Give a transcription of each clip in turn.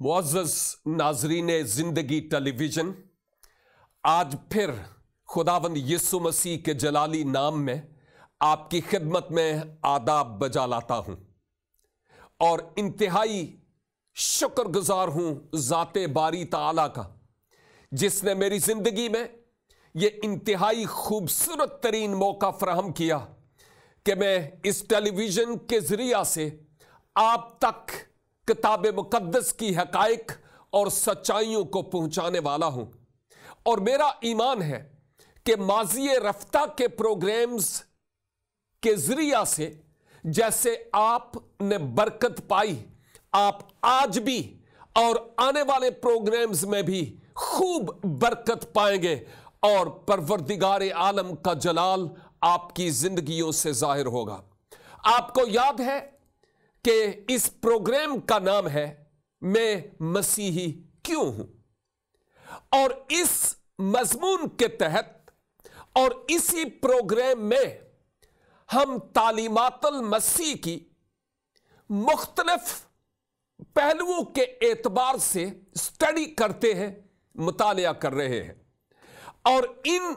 मुअज़्ज़ज़ नाज़रीन ज़िंदगी टेलीविज़न, आज फिर खुदावंद यीशु मसीह के जलाली नाम में आपकी खिदमत में आदाब बजा लाता हूं और इंतहाई शुक्रगुजार हूं ज़ाते बारी ताला का, जिसने मेरी ज़िंदगी में ये इंतहाई खूबसूरत तरीन मौका फराहम किया कि मैं इस टेलीविज़न के ज़रिया से आप तक किताब मुक़द्दस की हक़ाइक़ और सच्चाइयों को पहुंचाने वाला हूं। और मेरा ईमान है कि माज़ी रफ्ता के प्रोग्राम्स के ज़रिया से जैसे आपने बरकत पाई, आप आज भी और आने वाले प्रोग्राम्स में भी खूब बरकत पाएंगे और परवरदिगार आलम का जलाल आपकी ज़िंदगियों से ज़ाहिर होगा। आपको याद है कि इस प्रोग्राम का नाम है मैं मसीही क्यों हूं, और इस मजमून के तहत और इसी प्रोग्राम में हम तालीमातुल मसीह की मुख्तलिफ पहलुओं के एतबार से स्टडी करते हैं, मुतालिया कर रहे हैं। और इन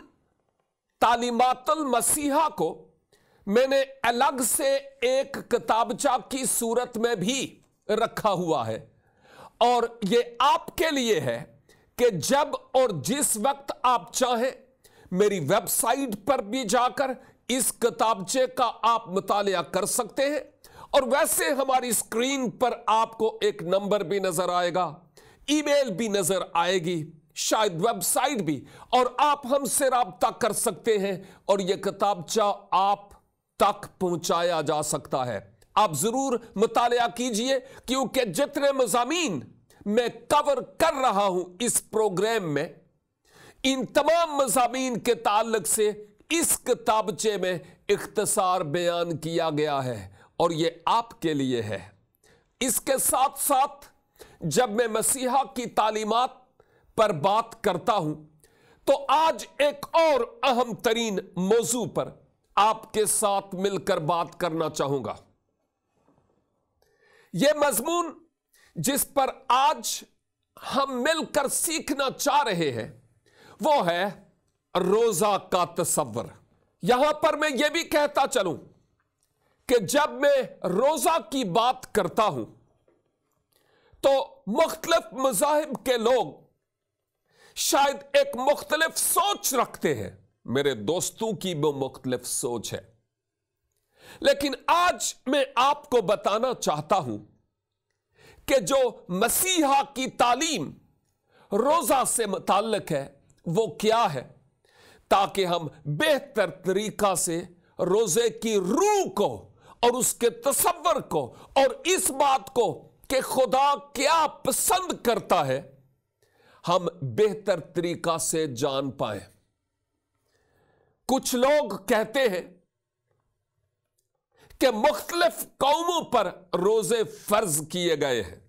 तालीमातुल मसीहा को मैंने अलग से एक किताबचा की सूरत में भी रखा हुआ है, और ये आपके लिए है कि जब और जिस वक्त आप चाहें मेरी वेबसाइट पर भी जाकर इस किताबचे का आप मुतालिया कर सकते हैं। और वैसे हमारी स्क्रीन पर आपको एक नंबर भी नजर आएगा, ईमेल भी नजर आएगी, शायद वेबसाइट भी, और आप हमसे राब्ता कर सकते हैं और यह किताबचा आप तक पहुंचाया जा सकता है। आप जरूर मुतालिया कीजिए, क्योंकि जितने मज़ामीन मैं कवर कर रहा हूं इस प्रोग्राम में, इन तमाम मज़ामीन के ताल्लुक से इस किताबचे में इख्तिसार बयान किया गया है और यह आपके लिए है। इसके साथ साथ जब मैं मसीहा की तालीमात पर बात करता हूं, तो आज एक और अहम तरीन मौजू पर आपके साथ मिलकर बात करना चाहूंगा। यह मजमून जिस पर आज हम मिलकर सीखना चाह रहे हैं वो है रोजा का तसव्वुर। यहां पर मैं यह भी कहता चलूं कि जब मैं रोजा की बात करता हूं तो मुख्तलिफ मज़ाहिब के लोग शायद एक मुख्तलिफ सोच रखते हैं। मेरे दोस्तों की वो मुख्तलिफ सोच है, लेकिन आज मैं आपको बताना चाहता हूं कि जो मसीहा की तालीम रोजा से मुताल्लिक है वो क्या है, ताकि हम बेहतर तरीका से रोजे की रूह को और उसके तसव्वुर को और इस बात को कि खुदा क्या पसंद करता है, हम बेहतर तरीका से जान पाए। कुछ लोग कहते हैं कि मुख्तलिफ कौमों पर रोजे फर्ज किए गए हैं।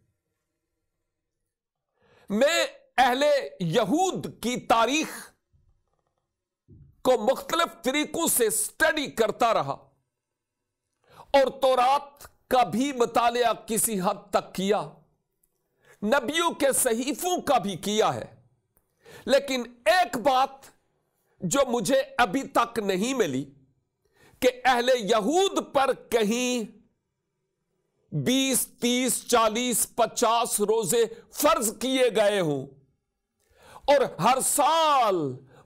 मैं अहले यहूद की तारीख को मुख्तलिफ तरीकों से स्टडी करता रहा और तौरात का भी मुतालिया किसी हद तक किया, नबियों के सहीफों का भी किया है। लेकिन एक बात जो मुझे अभी तक नहीं मिली कि अहले यहूद पर कहीं 20, 30, 40, 50 रोजे फर्ज किए गए हों और हर साल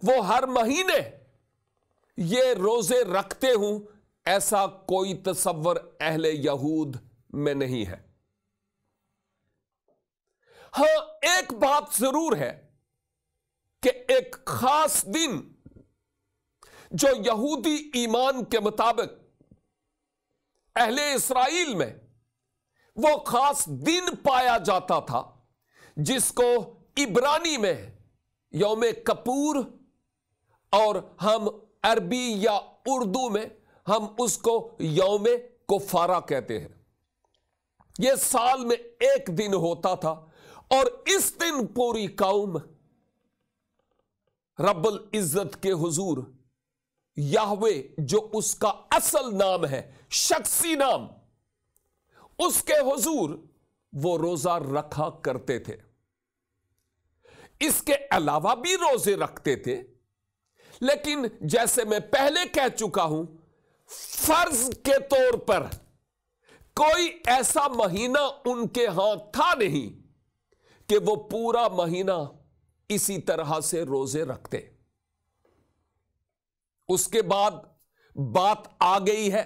वो हर महीने ये रोजे रखते हूं, ऐसा कोई तसव्वुर अहले यहूद में नहीं है। हां, एक बात जरूर है कि एक खास दिन जो यहूदी ईमान के मुताबिक अहले इस्राइल में वो खास दिन पाया जाता था, जिसको इब्रानी में यौम कपूर और हम अरबी या उर्दू में हम उसको यौम कुफारा कहते हैं। यह साल में एक दिन होता था और इस दिन पूरी कौम रब्बुल इज्जत के हुजूर याहवे, जो उसका असल नाम है, शख्सी नाम, उसके हुजूर وہ روزہ رکھا کرتے تھے. اس کے علاوہ بھی روزے رکھتے تھے, لیکن جیسے میں پہلے کہہ چکا ہوں, فرض کے طور پر کوئی ایسا مہینہ ان کے ہاں تھا نہیں کہ وہ پورا مہینہ اسی طرح سے روزے رکھتے. اس کے بعد بات آ گئی ہے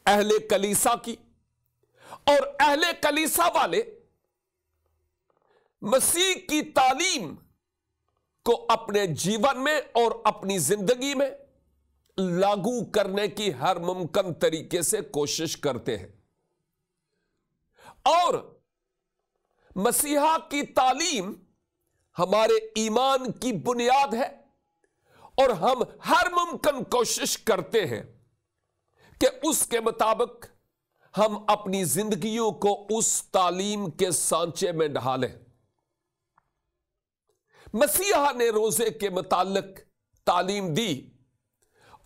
اہل کلیسا کی, اور اہل کلیسا والے مسیح کی تعلیم کو اپنے جیون میں اور اپنی زندگی میں لاگو کرنے کی ہر ممکن طریقے سے کوشش کرتے ہیں. اور مسیحا کی تعلیم ہمارے ایمان کی بنیاد ہے, اور ہم ہر ممکن کوشش کرتے ہیں کہ اس کے مطابق ہم اپنی زندگیوں کو اس تعلیم کے سانچے میں ڈھالیں. مسیحا نے روزے کے متعلق تعلیم دی,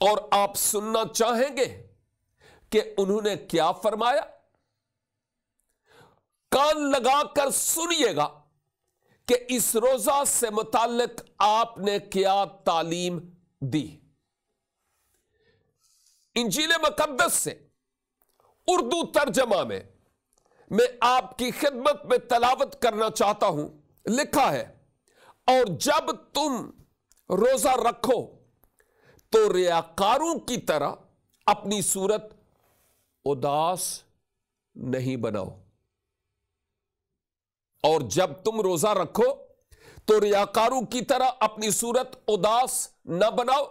اور آپ سننا چاہیں گے کہ انہوں نے کیا فرمایا. کان لگا کر سنیے گا کہ اس روزہ سے متعلق آپ نے کیا تعلیم دی. انجیل مقدس سے اردو ترجمہ میں آپ کی خدمت میں تلاوت کرنا چاہتا ہوں. لکھا ہے, اور جب تم روزہ رکھو تو ریاکاروں کی طرح اپنی صورت اداس نہیں بناؤ. اور جب تم روزہ رکھو تو ریاکاروں کی طرح اپنی صورت اداس نہ بناؤ,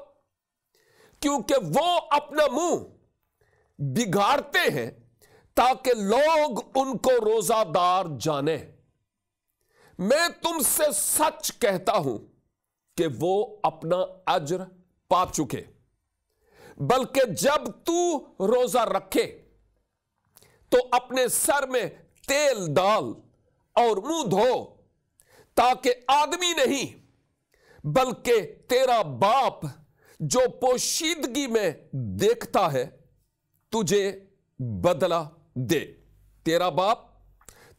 کیونکہ وہ اپنا منہ بگاڑتے ہیں تاکہ لوگ ان کو روزہ دار جانیں. میں تم سے سچ کہتا ہوں کہ وہ اپنا اجر پا چکے. بلکہ جب تو روزہ رکھے تو اپنے سر میں تیل ڈال اور منہ دھو, تاکہ آدمی نہیں بلکہ تیرا باپ جو پوشیدگی میں دیکھتا ہے تجھے بدلہ دے. تیرا باپ,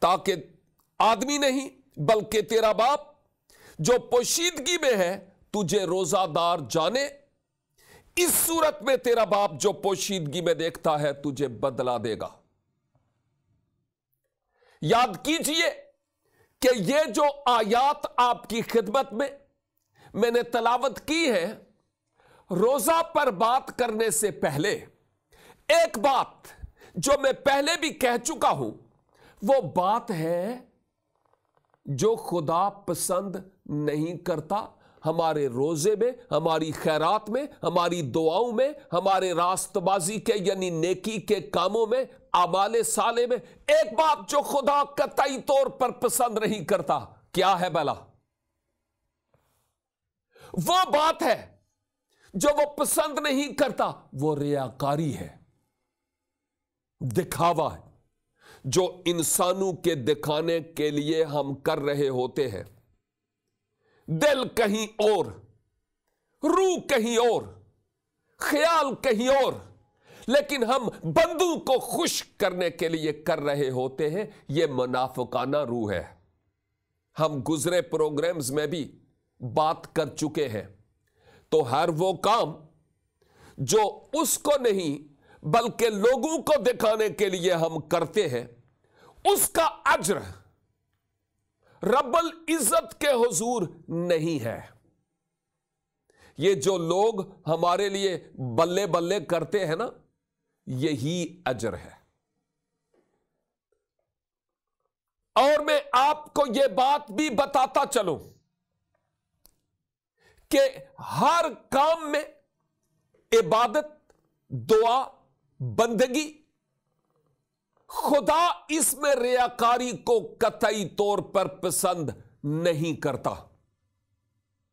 تاکہ آدمی نہیں بلکہ تیرا باپ جو پوشیدگی میں ہے تجھے روزہ دار جانے. اس صورت میں تیرا باپ جو پوشیدگی میں دیکھتا ہے تجھے بدلہ دے گا. یاد کیجئے کہ یہ جو آیات آپ کی خدمت میں نے تلاوت کی ہے, روزہ پر بات کرنے سے پہلے ایک بات جو میں پہلے بھی کہہ چکا ہوں, وہ بات ہے جو خدا پسند نہیں کرتا ہمارے روزے میں, ہماری خیرات میں, ہماری دعاؤں میں, ہمارے راست بازی کے یعنی نیکی کے کاموں میں, اعمال صالح میں. ایک بات جو خدا قطعی طور پر پسند نہیں کرتا, کیا ہے بلا؟ وہ بات ہے جو وہ پسند نہیں کرتا, وہ ریاکاری ہے, دکھاوا ہے, جو انسانوں کے دکھانے کے لیے ہم کر رہے ہوتے ہیں. دل کہیں اور, روح کہیں اور, خیال کہیں اور, لیکن ہم بندوں کو خوش کرنے کے لیے کر رہے ہوتے ہیں. یہ منافقانہ روح ہے. ہم گزرے پروگرامز میں بھی بات کر چکے ہیں. تو ہر وہ کام جو اس کو نہیں بلکہ لوگوں کو دکھانے کے لیے ہم کرتے ہیں, اس کا اجر رب العزت کے حضور نہیں ہے. یہ جو لوگ ہمارے لیے بلے بلے کرتے ہیں نا, یہی اجر ہے. اور میں آپ کو یہ بات بھی بتاتا چلوں کہ ہر کام میں عبادت, دعا, بندگی, خدا اس میں ریاکاری کو قطعی طور پر پسند نہیں کرتا,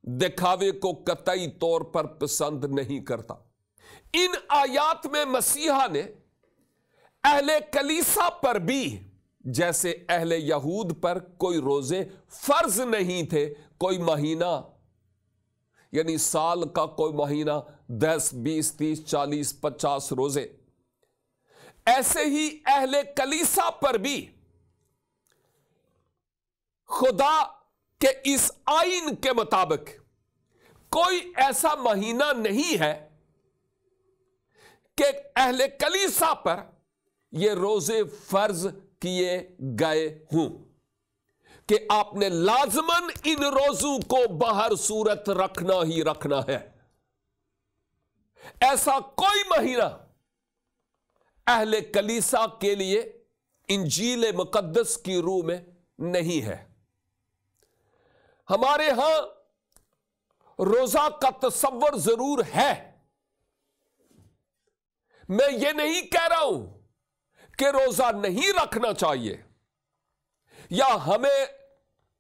دکھاوے کو قطعی طور پر پسند نہیں کرتا. ان آیات میں مسیحا نے اہل کلیسا پر بھی, جیسے اہل یہود پر کوئی روزے فرض نہیں تھے, کوئی مہینہ یعنی سال کا کوئی مہینہ 10, 20, 30, 40, 50 روزے, ایسے ہی اہل کلیسا پر بھی खुदा के इस आइन के मुताबिक कोई ऐसा महीना नहीं है कि अहले कलीसा पर यह रोजे फर्ज किए गए हों कि आपने लाजमन इन रोजों को बाहर सूरत रखना ही रखना है। ऐसा कोई महीना अहले कलीसा के लिए इंजील मुकद्दस की रूह में नहीं है। हमारे यहां रोजा का तसव्वुर जरूर है। मैं ये नहीं कह रहा हूं कि रोजा नहीं रखना चाहिए या हमें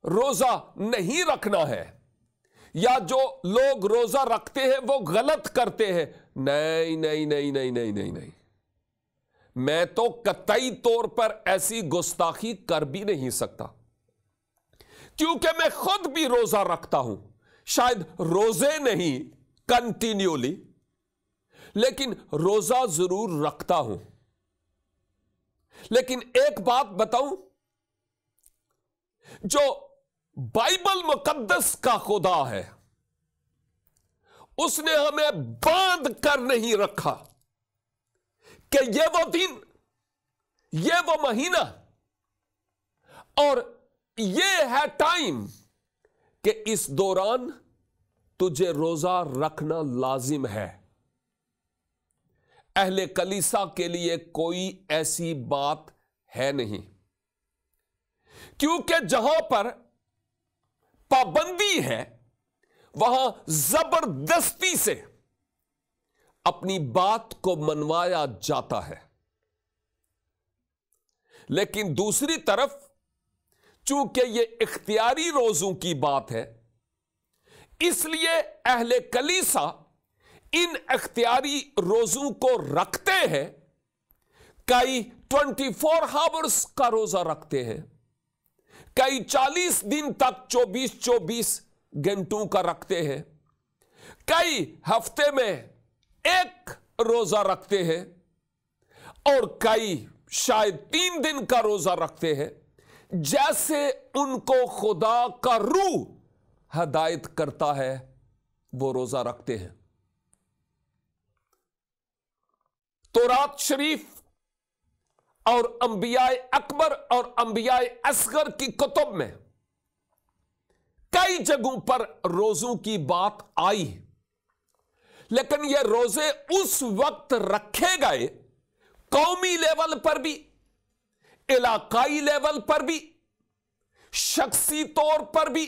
रोजा नहीं रखना है या जो लोग रोजा रखते हैं वो गलत करते हैं। नहीं नहीं नहीं नहीं नहीं नहीं नहीं, मैं तो कतई तौर पर ऐसी गुस्ताखी कर भी नहीं सकता, क्योंकि मैं खुद भी रोजा रखता हूं। शायद रोजे नहीं कंटिन्यूली, लेकिन रोजा जरूर रखता हूं। लेकिन एक बात बताऊं, जो बाइबल मुकद्दस का खुदा है उसने हमें बांध कर नहीं रखा कि ये वो दिन, ये वो महीना और ये है टाइम कि इस दौरान तुझे रोजा रखना लाजिम है। अहले कलीसा के लिए कोई ऐसी बात है नहीं, क्योंकि जहां पर पाबंदी है वहां जबरदस्ती से अपनी बात को मनवाया जाता है। लेकिन दूसरी तरफ चूंकि यह इख्तियारी रोजों की बात है, इसलिए अहले कलीसा इन इख्तियारी रोजों को रखते हैं। कई 24 आवर्स का रोजा रखते हैं, कई 40 दिन तक 24-24 घंटों का रखते हैं, कई हफ्ते में एक रोजा रखते हैं और कई शायद 3 दिन का रोजा रखते हैं, जैसे उनको खुदा का रूह हदायत करता है वो रोजा रखते हैं। तौरात शरीफ और अंबियाए अकबर और अंबियाए असगर की कुतुब में कई जगहों पर रोजों की बात आई, लेकिन ये रोजे उस वक्त रखे गए कौमी लेवल पर भी, इलाकाई लेवल पर भी, शख्सी तौर पर भी,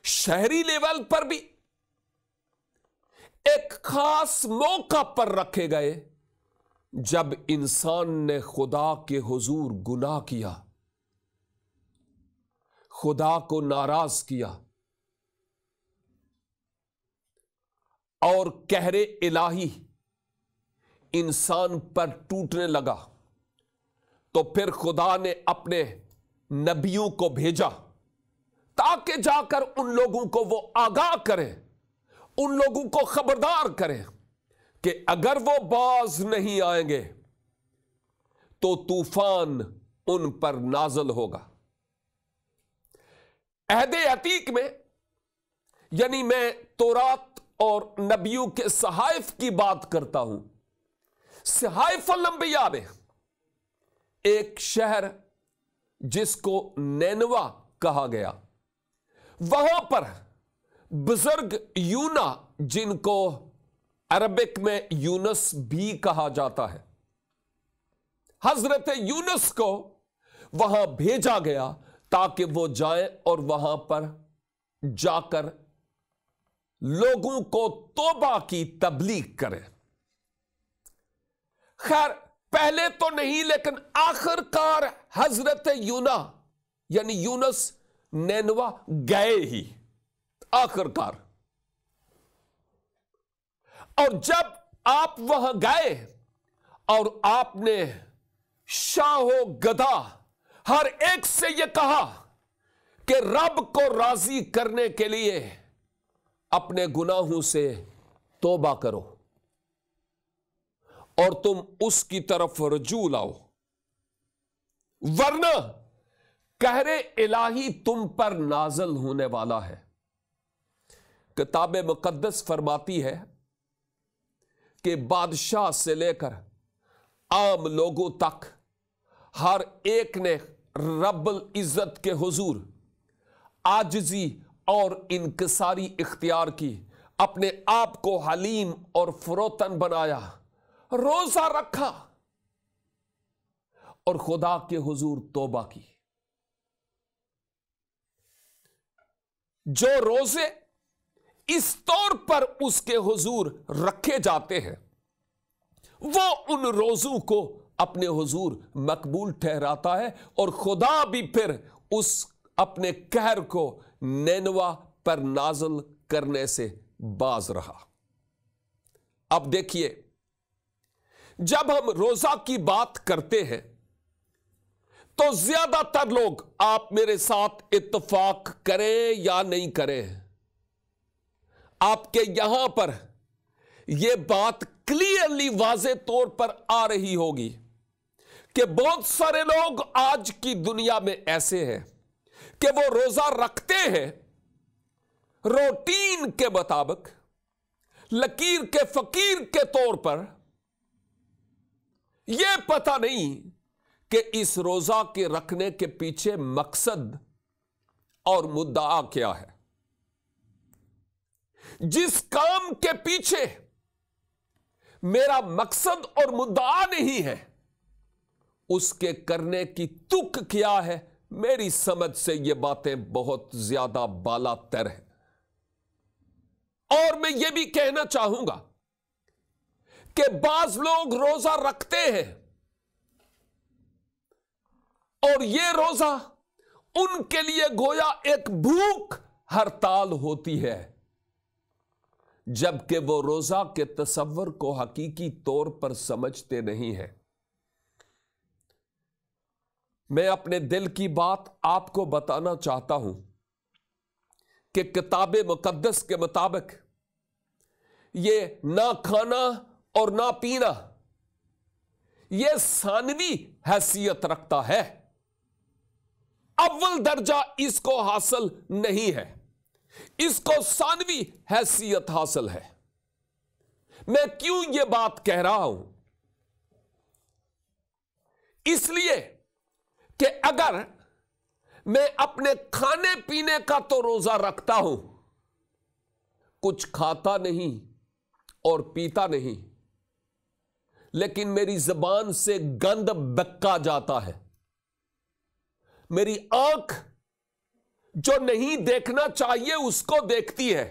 शहरी लेवल पर भी, एक खास मौका पर रखे गए जब इंसान ने खुदा के हुजूर गुनाह किया, खुदा को नाराज किया और कहरे इलाही इंसान पर टूटने लगा। तो फिर खुदा ने अपने नबियों को भेजा ताकि जाकर उन लोगों को वो आगाह करें, उन लोगों को खबरदार करें कि अगर वो बाज नहीं आएंगे तो तूफान उन पर नाज़िल होगा। अहदे अतीक में, यानी मैं तौरात और नबियों के सहाइफ की बात करता हूं, सहाइफ अल-अंबिया में एक शहर जिसको नैनवा कहा गया, वहां पर बुजुर्ग यूना, जिनको अरबिक में यूनुस भी कहा जाता है, हजरत यूनुस को वहां भेजा गया ताकि वो जाए और वहां पर जाकर लोगों को तौबा की तबलीग करें। खैर पहले तो नहीं, लेकिन आखिरकार हजरत यूना यानी यूनुस नैनवा गए ही आखिरकार। और जब आप वहां गए और आपने शाहो गदा हर एक से यह कहा कि रब को राजी करने के लिए अपने गुनाहों से तौबा करो और तुम उसकी तरफ रजू लाओ, वरना कहर इलाही तुम पर नाजल होने वाला है। किताब मुकद्दस फरमाती है कि बादशाह से लेकर आम लोगों तक हर एक ने रब्बुल इज्जत के हुजूर आजिज़ी और इनकिसारी इख्तियार की, अपने आप को हलीम और फरोतन बनाया, रोजा रखा और खुदा के हुजूर तौबा की। जो रोजे इस तौर पर उसके हुजूर रखे जाते हैं, वो उन रोजों को अपने हुजूर मकबूल ठहराता है और खुदा भी फिर उस अपने कहर को नैनवा पर नाज़िल करने से बाज रहा। अब देखिए, जब हम रोजा की बात करते हैं तो ज्यादातर लोग, आप मेरे साथ इत्तफाक करें या नहीं करें, आपके यहां पर यह बात क्लियरली वाज़े तौर पर आ रही होगी कि बहुत सारे लोग आज की दुनिया में ऐसे हैं कि वो रोजा रखते हैं रूटीन के मुताबिक, लकीर के फकीर के तौर पर, यह पता नहीं कि इस रोजा के रखने के पीछे मकसद और मुद्दा क्या है। जिस काम के पीछे मेरा मकसद और मुद्दा नहीं है, उसके करने की तुक क्या है, मेरी समझ से ये बातें बहुत ज्यादा बालातर है। और मैं ये भी कहना चाहूंगा कि बाज लोग रोजा रखते हैं और ये रोजा उनके लिए गोया एक भूख हड़ताल होती है, जबकि वो रोजा के तसव्वुर को हकीकी तौर पर समझते नहीं है। मैं अपने दिल की बात आपको बताना चाहता हूं कि किताब मुकद्दस के मुताबिक ये ना खाना और ना पीना ये सानवी हैसियत रखता है, अव्वल दर्जा इसको हासिल नहीं है, इसको सानवी हैसियत हासिल है। मैं क्यों यह बात कह रहा हूं? इसलिए कि अगर मैं अपने खाने पीने का तो रोजा रखता हूं, कुछ खाता नहीं और पीता नहीं, लेकिन मेरी जबान से गंद बक्का जाता है, मेरी आंख जो नहीं देखना चाहिए उसको देखती है,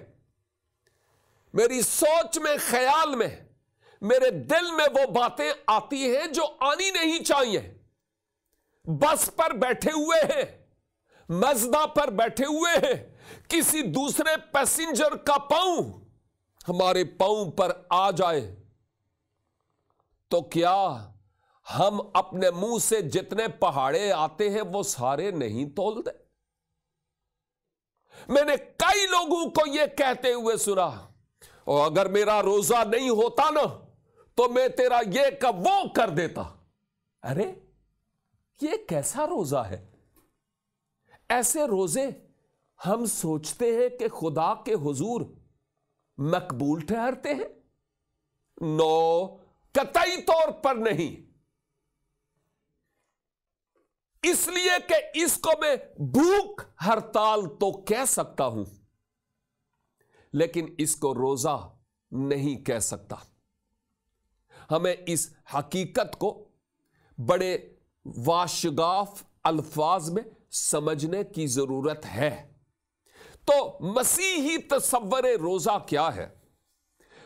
मेरी सोच में, ख्याल में, मेरे दिल में वो बातें आती हैं जो आनी नहीं चाहिए। बस पर बैठे हुए हैं, मज़दा पर बैठे हुए हैं, किसी दूसरे पैसेंजर का पांव हमारे पांव पर आ जाए तो क्या हम अपने मुंह से जितने पहाड़े आते हैं वो सारे नहीं तोल दे? मैंने कई लोगों को यह कहते हुए सुना, और अगर मेरा रोजा नहीं होता ना तो मैं तेरा ये का वो कर देता। अरे ये कैसा रोजा है? ऐसे रोजे हम सोचते हैं कि खुदा के हुजूर मकबूल ठहरते हैं? नो, कतई तौर पर नहीं। इसलिए कि इसको मैं भूख हड़ताल तो कह सकता हूं, लेकिन इसको रोजा नहीं कह सकता। हमें इस हकीकत को बड़े वाशगाफ अल्फाज में समझने की जरूरत है। तो मसीही तसव्वुर रोजा क्या है?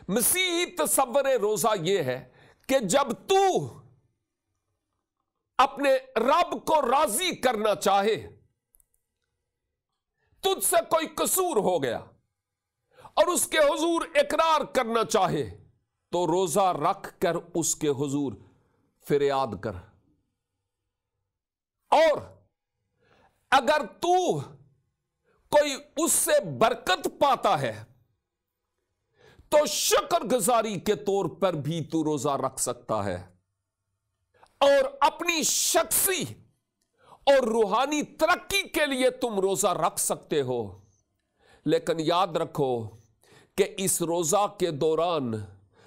मसीही तसव्वुर रोजा यह है कि जब तू अपने रब को राजी करना चाहे, तुझसे कोई कसूर हो गया और उसके हुजूर इकरार करना चाहे, तो रोजा रख कर उसके हुजूर फरियाद कर। और अगर तू कोई उससे बरकत पाता है तो शुक्रगुजारी के तौर पर भी तू रोजा रख सकता है, और अपनी शख्सी और रूहानी तरक्की के लिए तुम रोजा रख सकते हो, लेकिन याद रखो कि इस रोजा के दौरान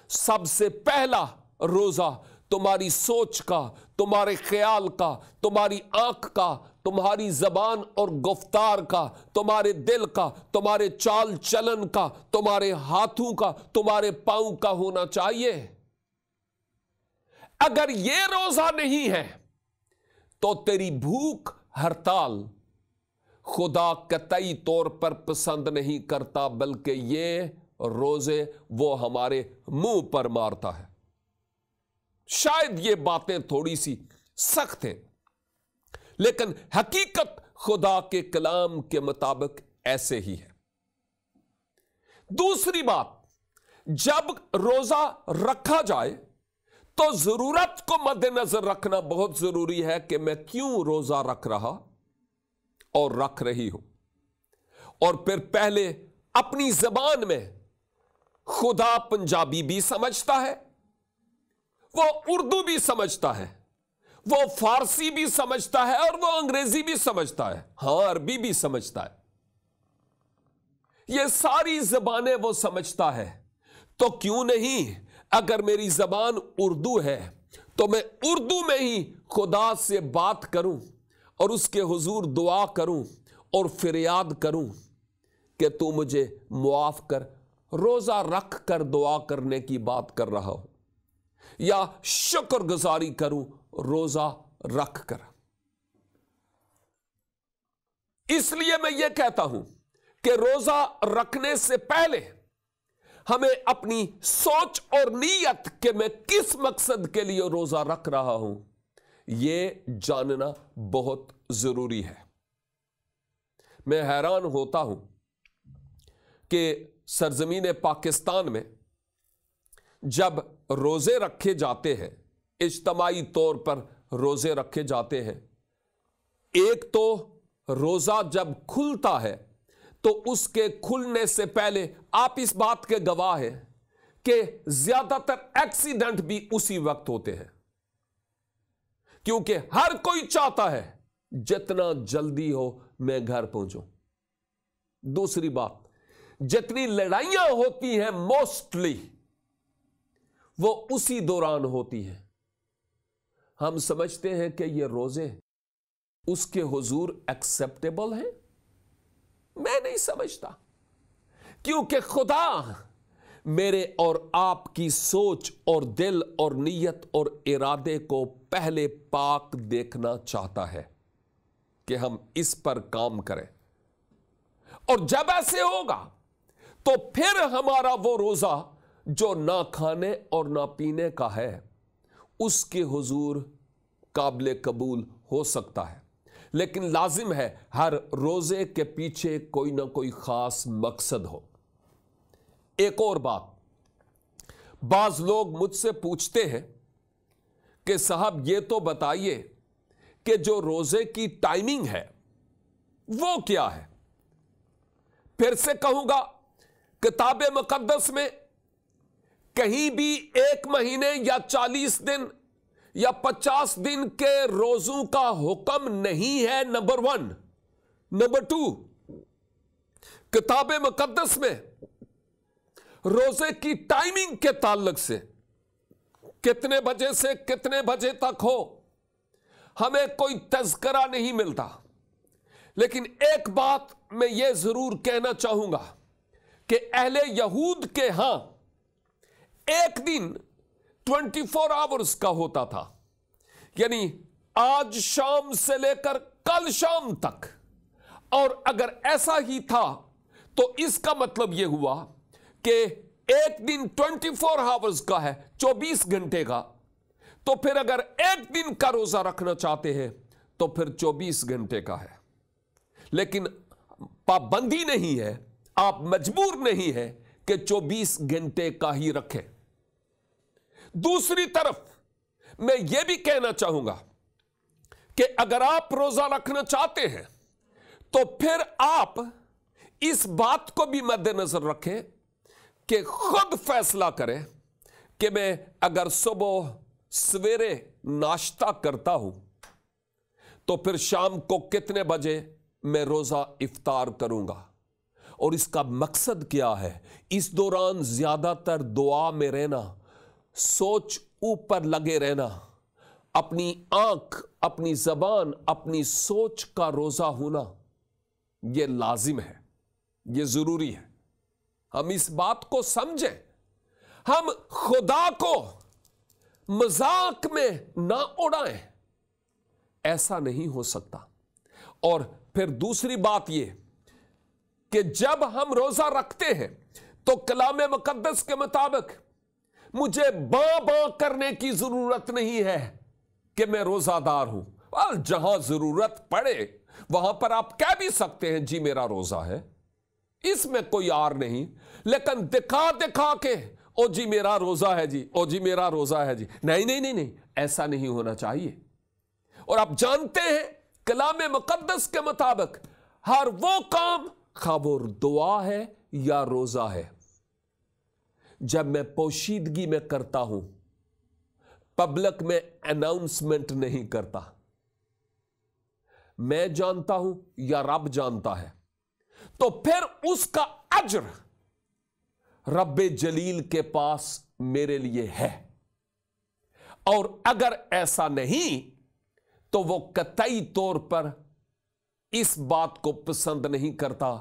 सबसे पहला रोजा तुम्हारी सोच का, तुम्हारे ख्याल का, तुम्हारी आंख का, तुम्हारी जबान और गुफ्तार का, तुम्हारे दिल का, तुम्हारे चाल चलन का, तुम्हारे हाथों का, तुम्हारे पांव का होना चाहिए। अगर यह रोजा नहीं है तो तेरी भूख हड़ताल खुदा कतई तौर पर पसंद नहीं करता, बल्कि ये रोजे वो हमारे मुंह पर मारता है। शायद ये बातें थोड़ी सी सख्त हैं, लेकिन हकीकत खुदा के कलाम के मुताबिक ऐसे ही है। दूसरी बात, जब रोजा रखा जाए तो जरूरत को मद्देनजर रखना बहुत जरूरी है कि मैं क्यों रोजा रख रहा और रख रही हूं। और फिर पहले अपनी जबान में खुदा पंजाबी भी समझता है, वो उर्दू भी समझता है, वो फारसी भी समझता है और वो अंग्रेजी भी समझता है, हां अरबी भी समझता है। ये सारी जबानें वो समझता है। तो क्यों नहीं, अगर मेरी जबान उर्दू है तो मैं उर्दू में ही खुदा से बात करूं और उसके हुजूर दुआ करूं और फरियाद करूं कि तू मुझे मुआफ कर। रोजा रख कर दुआ करने की बात कर रहा हूं, या शुक्रगुजारी करूं रोजा रख कर। इसलिए मैं यह कहता हूं कि रोजा रखने से पहले हमें अपनी सोच और नीयत कि मैं किस मकसद के लिए रोजा रख रहा हूं, यह जानना बहुत जरूरी है। मैं हैरान होता हूं कि सरजमीन पाकिस्तान में जब रोजे रखे जाते हैं, इज्तमाई तौर पर रोजे रखे जाते हैं, एक तो रोजा जब खुलता है तो उसके खुलने से पहले आप इस बात के गवाह हैं कि ज्यादातर एक्सीडेंट भी उसी वक्त होते हैं, क्योंकि हर कोई चाहता है जितना जल्दी हो मैं घर पहुंचूं। दूसरी बात, जितनी लड़ाइयां होती हैं मोस्टली वो उसी दौरान होती हैं। हम समझते हैं कि ये रोजे उसके हुजूर एक्सेप्टेबल हैं। मैं नहीं समझता, क्योंकि खुदा मेरे और आपकी सोच और दिल और नीयत और इरादे को पहले पाक देखना चाहता है कि हम इस पर काम करें। और जब ऐसे होगा तो फिर हमारा वो रोजा जो ना खाने और ना पीने का है उसके हुजूर काबिल कबूल हो सकता है। लेकिन लाजिम है हर रोजे के पीछे कोई ना कोई खास मकसद हो। एक और बात, बाज लोग मुझसे पूछते हैं कि साहब ये तो बताइए कि जो रोजे की टाइमिंग है वो क्या है। फिर से कहूंगा, किताब मुकद्दस में कहीं भी 1 महीने या 40 दिन या 50 दिन के रोजों का हुक्म नहीं है, नंबर 1। नंबर 2, किताब मुकद्दस में रोजे की टाइमिंग के ताल्लुक से कितने बजे से कितने बजे तक हो हमें कोई तज़किरा नहीं मिलता। लेकिन एक बात मैं ये जरूर कहना चाहूंगा कि अहले यहूद के यहां एक दिन 24 आवर्स का होता था, यानी आज शाम से लेकर कल शाम तक। और अगर ऐसा ही था तो इसका मतलब यह हुआ कि एक दिन 24 आवर्स का है, 24 घंटे का, तो फिर अगर एक दिन का रोजा रखना चाहते हैं तो फिर 24 घंटे का है। लेकिन पाबंदी नहीं है, आप मजबूर नहीं है कि 24 घंटे का ही रखें। दूसरी तरफ मैं यह भी कहना चाहूंगा कि अगर आप रोजा रखना चाहते हैं तो फिर आप इस बात को भी मद्देनजर रखें कि खुद फैसला करें कि मैं अगर सुबह सवेरे नाश्ता करता हूं तो फिर शाम को कितने बजे मैं रोजा इफ्तार करूंगा। और इसका मकसद क्या है? इस दौरान ज्यादातर दुआ में रहना, सोच ऊपर लगे रहना, अपनी आंख, अपनी जबान, अपनी सोच का रोजा होना, यह लाजिम है, यह जरूरी है। हम इस बात को समझें। हम खुदा को मजाक में ना उड़ाएं, ऐसा नहीं हो सकता। और फिर दूसरी बात यह कि जब हम रोजा रखते हैं तो कलाम मुकद्दस के मुताबिक मुझे बां करने की जरूरत नहीं है कि मैं रोजादार हूं। और जहां जरूरत पड़े वहां पर आप कह भी सकते हैं जी मेरा रोजा है, इसमें कोई आर नहीं। लेकिन दिखा दिखा के ओ जी मेरा रोजा है जी, ओ जी मेरा रोजा है जी, नहीं नहीं नहीं नहीं, ऐसा नहीं होना चाहिए। और आप जानते हैं कलाम मुकद्दस के मुताबिक हर वो काम, खा वो दुआ है या रोजा है, जब मैं पोशीदगी में करता हूं, पब्लिक में अनाउंसमेंट नहीं करता, मैं जानता हूं या रब जानता है, तो फिर उसका अज्र रब्बे जलील के पास मेरे लिए है। और अगर ऐसा नहीं तो वो कतई तौर पर इस बात को पसंद नहीं करता,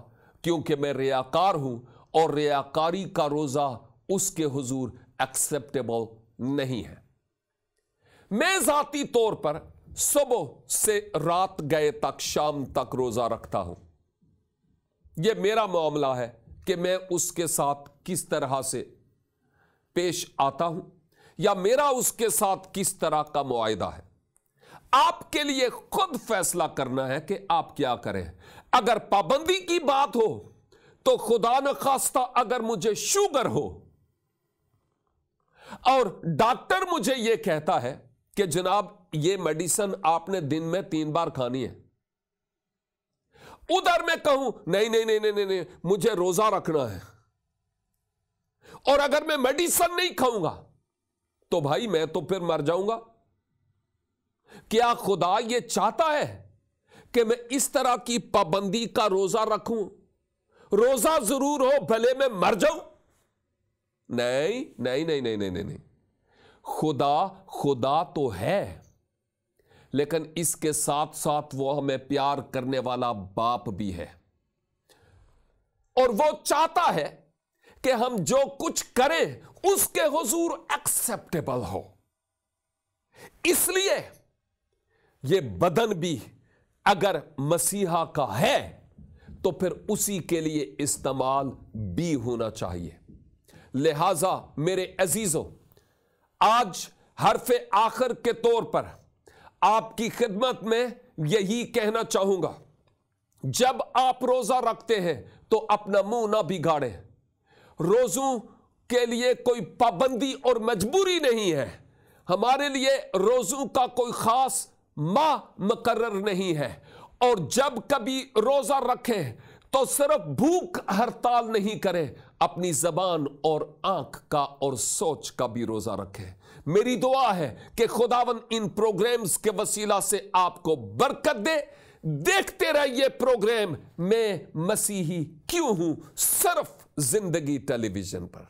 क्योंकि मैं रियाकार हूं और रियाकारी का रोजा उसके हुजूर एक्सेप्टेबल नहीं है। मैं जाती तौर पर सुबह से रात गए तक, शाम तक रोजा रखता हूं। यह मेरा मामला है कि मैं उसके साथ किस तरह से पेश आता हूं, या मेरा उसके साथ किस तरह का मुआहिदा है। आपके लिए खुद फैसला करना है कि आप क्या करें। अगर पाबंदी की बात हो तो खुदा न खास्ता अगर मुझे शुगर हो और डॉक्टर मुझे यह कहता है कि जनाब ये मेडिसिन आपने दिन में 3 बार खानी है, उधर मैं कहूं नहीं नहीं नहीं नहीं नहीं, मुझे रोजा रखना है, और अगर मैं मेडिसिन नहीं खाऊंगा तो भाई मैं तो फिर मर जाऊंगा। क्या खुदा यह चाहता है कि मैं इस तरह की पाबंदी का रोजा रखूं? रोजा जरूर हो भले मैं मर जाऊं? नहीं नहीं नहीं नहीं नहीं नहीं, नहीं। खुदा तो है, लेकिन इसके साथ साथ वो हमें प्यार करने वाला बाप भी है, और वो चाहता है कि हम जो कुछ करें उसके हुजूर एक्सेप्टेबल हो। इसलिए ये बदन भी अगर मसीहा का है तो फिर उसी के लिए इस्तेमाल भी होना चाहिए। लिहाजा मेरे अजीजों, आज हरफे आखिर के तौर पर आपकी खिदमत में यही कहना चाहूंगा, जब आप रोजा रखते हैं तो अपना मुंह ना बिगाड़ें। रोजों के लिए कोई पाबंदी और मजबूरी नहीं है। हमारे लिए रोजों का कोई खास माह मुकर्रर नहीं है, और जब कभी रोजा रखें तो सिर्फ भूख हड़ताल नहीं करें, अपनी जबान और आंख का और सोच का भी रोजा रखें। मेरी दुआ है कि खुदावन इन प्रोग्राम्स के वसीला से आपको बरकत दे। देखते रहिए प्रोग्राम मैं मसीही क्यों हूं, सिर्फ जिंदगी टेलीविजन पर।